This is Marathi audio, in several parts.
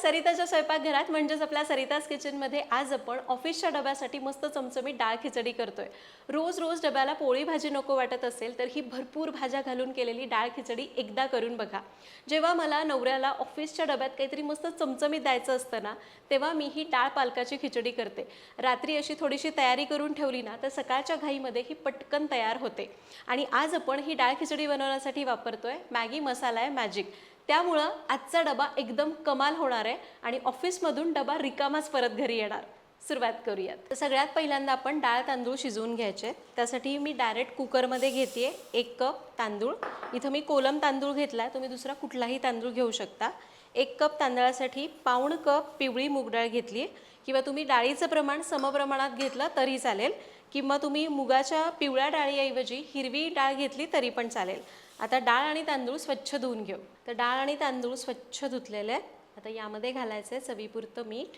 सरिताच्या स्वयंपाकघरात म्हणजेच आपल्या सरिताज किचनमध्ये आज आपण ऑफिसच्या डब्यासाठी मस्त चमचमीत डाळ खिचडी करतोय। रोज रोज डब्याला पोळी भाजी नको वाटत असेल तर ही भरपूर भाज्या घालून केलेली डाळ खिचडी एकदा करून बघा। जेव्हा मला नवऱ्याला ऑफिसच्या डब्यात काहीतरी मस्त चमचमीत द्यायचं असतं ना, तेव्हा मी ही डाळ पालकाची खिचडी करते। रात्री अशी थोडीशी तयारी करून ठेवली ना तर सकाळच्या घाईमध्ये ही पटकन तयार होते। आणि आज आपण ही डाळ खिचडी बनवण्यासाठी वापरतोय मॅगी मसाला आहे मॅजिक। त्यामुळे आजचा डबा एकदम कमाल होणार आहे आणि ऑफिसमधून डबा रिकामाच परत घरी येणार। सुरुवात करूयात। तर सगळ्यात पहिल्यांदा आपण डाळ तांदूळ शिजवून घ्यायचे। त्यासाठी मी डायरेक्ट कुकरमध्ये घेतेय 1 कप तांदूळ। इथं मी कोलम तांदूळ घेतलाय, तुम्ही दुसरा कुठलाही तांदूळ घेऊ शकता। 1 कप तांदळासाठी पाऊण कप पिवळी मूग डाळ घेतली, किंवा तुम्ही डाळीचं प्रमाण समप्रमाणात घेतलं तरी चालेल, किंवा तुम्ही मुगाच्या पिवळ्या डाळीऐवजी हिरवी डाळ घेतली तरी पण चालेल। आता डाळ आणि तांदूळ स्वच्छ धुवून घेऊ। तर डाळ आणि तांदूळ स्वच्छ धुतलेले आहेत। आता यामध्ये घालायचं आहे चवीपुरतं मीठ,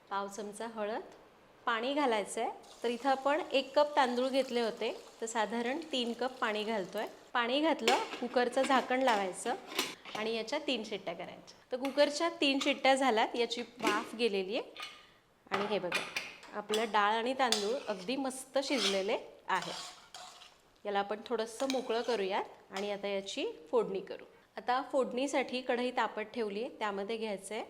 पाव चमचा हळद, पाणी घालायचं आहे। तर इथं आपण 1 कप तांदूळ घेतले होते तर साधारण 3 कप पाणी घालतोय। पाणी घातलं, कुकरचं झाकण लावायचं आणि याच्या 3 शिट्ट्या करायच्या। तर कुकरच्या 3 शिट्ट्या झाल्यात, याची वाफ गेलेली आहे आणि हे बघा आपलं डाळ आणि तांदूळ अगदी मस्त शिजलेले आहेत। याला आपण थोडंसं मोकळं करूयात आणि आता याची फोडणी करू। आता फोडणीसाठी कढई तापत ठेवली, त्यामध्ये घ्यायचं आहे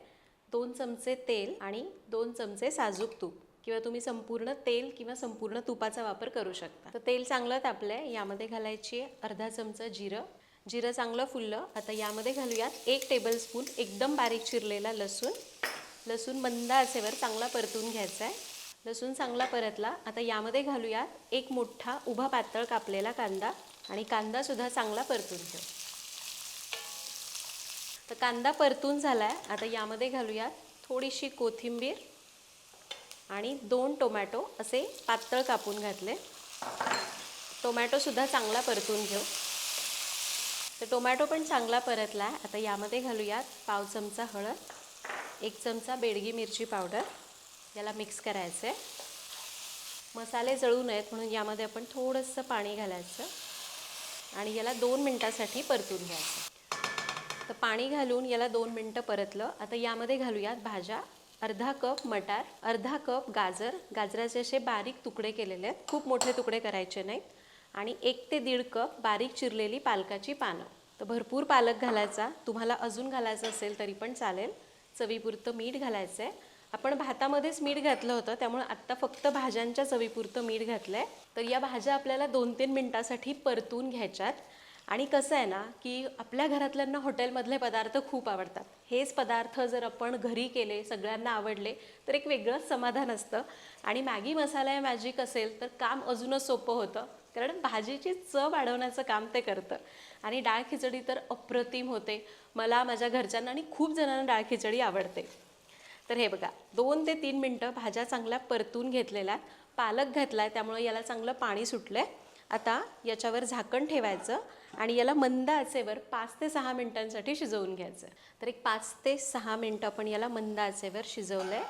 2 चमचे तेल आणि 2 चमचे साजूक तूप, किंवा तुम्ही संपूर्ण तेल किंवा संपूर्ण तुपाचा वापर करू शकता। तर तेल चांगलं तापलंय, यामध्ये घालायची अर्धा चमचा जिरं। जिरं चांगलं फुललं, आता यामध्ये घालूयात 1 टेबलस्पून एकदम बारीक चिरलेला लसूण। लसूण मंद आचेवर चांगला परतून घ्यायचा आहे। लसूण चांगला परतला, आता यामध्ये घालूयात 1 मोठा उभा पातळ कापलेला कांदा आणि कांदा सुद्धा चांगला परतून घेऊ। तर कांदा परतून झालाय, आता यामध्ये घालूयात थोडीशी कोथिंबीर आणि 2 टोमॅटो असे पातळ कापून घातले। टोमॅटो सुद्धा चांगला परतून घेऊ। तर टोमॅटो पण चांगला परतला, आता यामध्ये घालूयात पाव चमचा हळद, 1 चमचा बेडगी मिरची पावडर। याला मिक्स करायचं आहे। मसाले जळू नयेत म्हणून यामध्ये आपण थोडंसं पाणी घालायचं आणि याला 2 मिनिटासाठी परतून घ्यायचं। तर पाणी घालून याला 2 मिनिटं परतलं, आता यामध्ये घालूयात भाज्या। अर्धा कप मटार, अर्धा कप गाजर, गाजराचे असे बारीक तुकडे केलेले आहेत, खूप मोठे तुकडे करायचे नाहीत, आणि 1 ते 1.5 कप बारीक चिरलेली पालकाची पानं। तर भरपूर पालक घालायचा, तुम्हाला अजून घालायचं असेल तरी पण चालेल। चवीपुरतं मीठ घालायचं आहे। आपण भातामध्येच मीठ घातलं होतं, त्यामुळे आत्ता फक्त भाज्यांच्या चवीपुरतं मीठ घातलं आहे। तर या भाज्या आपल्याला 2-3 मिनिटासाठी परतून घ्यायच्यात। आणि कसं आहे ना की आपल्या घरातल्यांना हॉटेलमधले पदार्थ खूप आवडतात। हेच पदार्थ जर आपण घरी केले, सगळ्यांना आवडले तर एक वेगळंच समाधान असतं। आणि मॅगी मसाला मॅजिक असेल तर काम अजूनच सोपं होतं, कारण भाजीची चव वाढवण्याचं काम ते करतं। आणि डाळ खिचडी तर अप्रतिम होते। मला, माझ्या घरच्यांना आणि खूप जणांना डाळ खिचडी आवडते। तर हे बघा 2 ते 3 मिनिटं भाज्या चांगल्या परतून घेतलेल्या, पालक घातलाय त्यामुळे याला चांगलं पाणी सुटलंय। आता याच्यावर झाकण ठेवायचं आणि याला मंद आचेवर 5 ते 6 मिनिटांसाठी शिजवून घ्यायचं। तर एक 5 ते 6 मिनिटं आपण याला मंद आचेवर शिजवलंय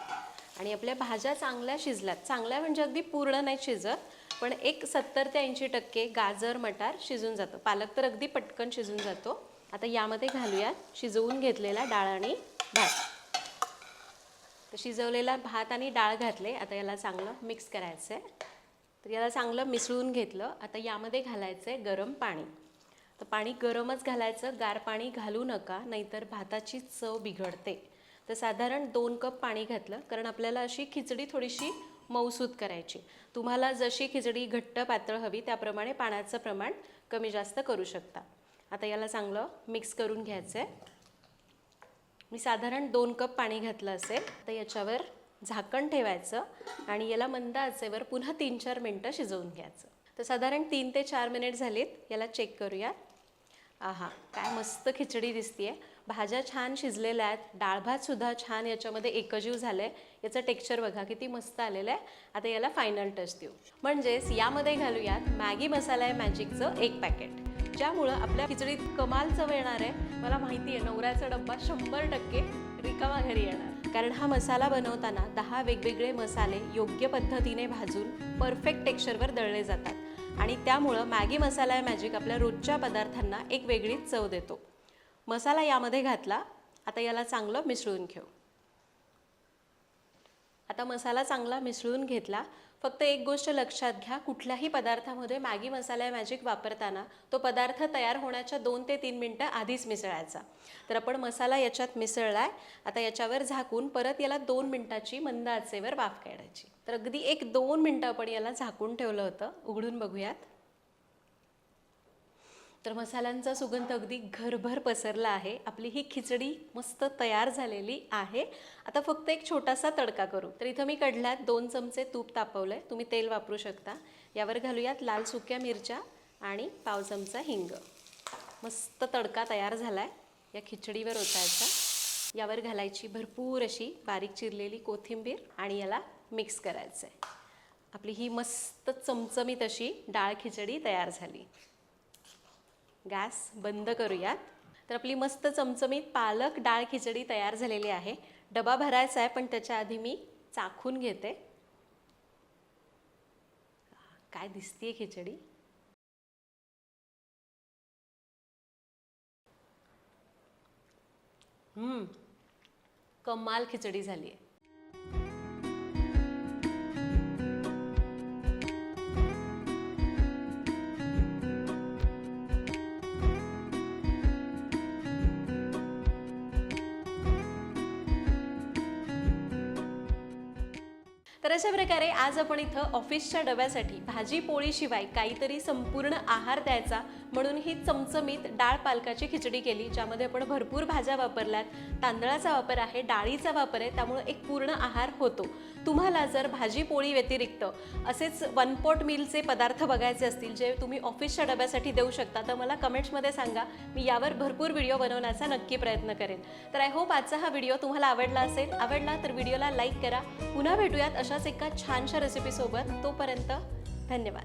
आणि आपल्या भाज्या चांगल्या शिजल्यात। चांगल्या म्हणजे अगदी पूर्ण नाही शिजत, पण एक 70 ते 80% गाजर मटार शिजून जातं। पालक तर अगदी पटकन शिजून जातो। आता यामध्ये घालूयात शिजवून घेतलेला डाळ आणि भात। तर शिजवलेला भात आणि डाळ घातले, आता याला चांगलं मिक्स करायचं आहे। तर याला चांगलं मिसळून घेतलं, आता यामध्ये घालायचं आहे गरम पाणी। तर पाणी गरमच घालायचं, गार पाणी घालू नका, नाहीतर भाताची चव बिघडते। तर साधारण 2 कप पाणी घातलं, कारण आपल्याला अशी खिचडी थोडीशी मऊसूत करायची। तुम्हाला जशी खिचडी घट्ट पातळ हवी त्याप्रमाणे पाण्याचं प्रमाण कमी जास्त करू शकता। आता याला चांगलं मिक्स करून घ्यायचं आहे। मी साधारण 2 कप पाणी घातलं असेल, तर याच्यावर झाकण ठेवायचं आणि याला मंद आचेवर पुन्हा 3-4 मिनिटं शिजवून घ्यायचं। तर साधारण 3 ते 4 मिनिट झालीत, याला चेक करूया। आहा, काय मस्त खिचडी दिसतीये। भाज्या छान शिजलेल्या आहेत, डाळ भात सुद्धा छान याच्यामध्ये एकजीव झाले। याचं टेक्स्चर बघा किती मस्त आलेलं आहे। आता याला फायनल टच देऊ, म्हणजेच यामध्ये घालूयात मॅगी मसाला मॅजिकचं 1 पॅकेट, ज्यामुळं आपल्या खिचडीत कमाल चव येणार आहे। मला माहिती आहे नवऱ्याचा डब्बा 100% रिकामा घरी येणार, कारण हा मसाला बनवताना 10 वेगवेगळे मसाले योग्य पद्धतीने भाजून परफेक्ट टेक्स्चरवर दळले जातात आणि त्यामुळं मॅगी मसाला मॅजिक आपल्या रोजच्या पदार्थांना एक वेगळीच चव देतो। मसाला यामध्ये घातला, आता याला चांगलं मिसळून घेऊ। आता मसाला चांगला मिसळून घेतला. फक्त एक गोष्ट लक्षात घ्या, कुठल्याही पदार्थामध्ये मॅगी मसाला मॅजिक वापरताना तो पदार्थ तयार होण्याच्या 2 ते 3 मिनटं आधीच मिसळायचा. तर आपण मसाला याच्यात मिसळलाय. आता याच्यावर झाकून परत याला 2 मिनिटाची मंद आचेवर वाफ काढायची. तर अगदी 1-2 मिनटं आपण याला झाकून ठेवलं होतं. उघडून बघूयात. तर मसाल्यांचा सुगंध अगदी घरभर पसरला आहे. आपली ही खिचडी मस्त तयार झालेली आहे. आता फक्त एक छोटासा तडका करू. तर इथं मी कढल्यात 2 चमचे तूप तापवलंय. तुम्ही तेल वापरू शकता. यावर घालूयात लाल सुक्या मिरच्या आणि पाव चमचा हिंग. मस्त तडका तयार झालाय. या खिचडीवर ओतायचा. यावर घालायची भरपूर अशी बारीक चिरलेली कोथिंबीर आणि याला मिक्स करायचं आहे. आपली ही मस्त चमचमीत अशी डाळ खिचडी तयार झाली. गॅस बंद करूयात. तर आपली मस्त चमचमीत पालक डाळ खिचडी तयार झालेली आहे. डबा भरायचा आहे, पण त्याच्या आधी मी चाखून घेते. काय दिसतीये खिचडी. कमाल खिचडी झाली आहे. तर अशा प्रकारे आज आपण इथं ऑफिसच्या डब्यासाठी भाजी पोळीशिवाय काहीतरी संपूर्ण आहार द्यायचा म्हणून ही चमचमीत डाळ पालकाची खिचडी केली, ज्यामध्ये आपण भरपूर भाज्या वापरल्यात, तांदळाचा वापर आहे, डाळीचा वापर आहे, त्यामुळे एक पूर्ण आहार होतो. तुम्हाला जर भाजी पोळी व्यतिरिक्त असेच वन पॉट मीलचे पदार्थ बघायचे असतील जे तुम्ही ऑफिसच्या डब्यासाठी देऊ शकता, तर मला कमेंट्समध्ये सांगा. मी यावर भरपूर व्हिडिओ बनवण्याचा नक्की प्रयत्न करेन. तर आय होप आजचा हा व्हिडिओ तुम्हाला आवडला असेल. आवडला तर व्हिडिओला लाईक करा. पुन्हा भेटूयात अशाच एका छानशा रेसिपीसोबत. तोपर्यंत धन्यवाद.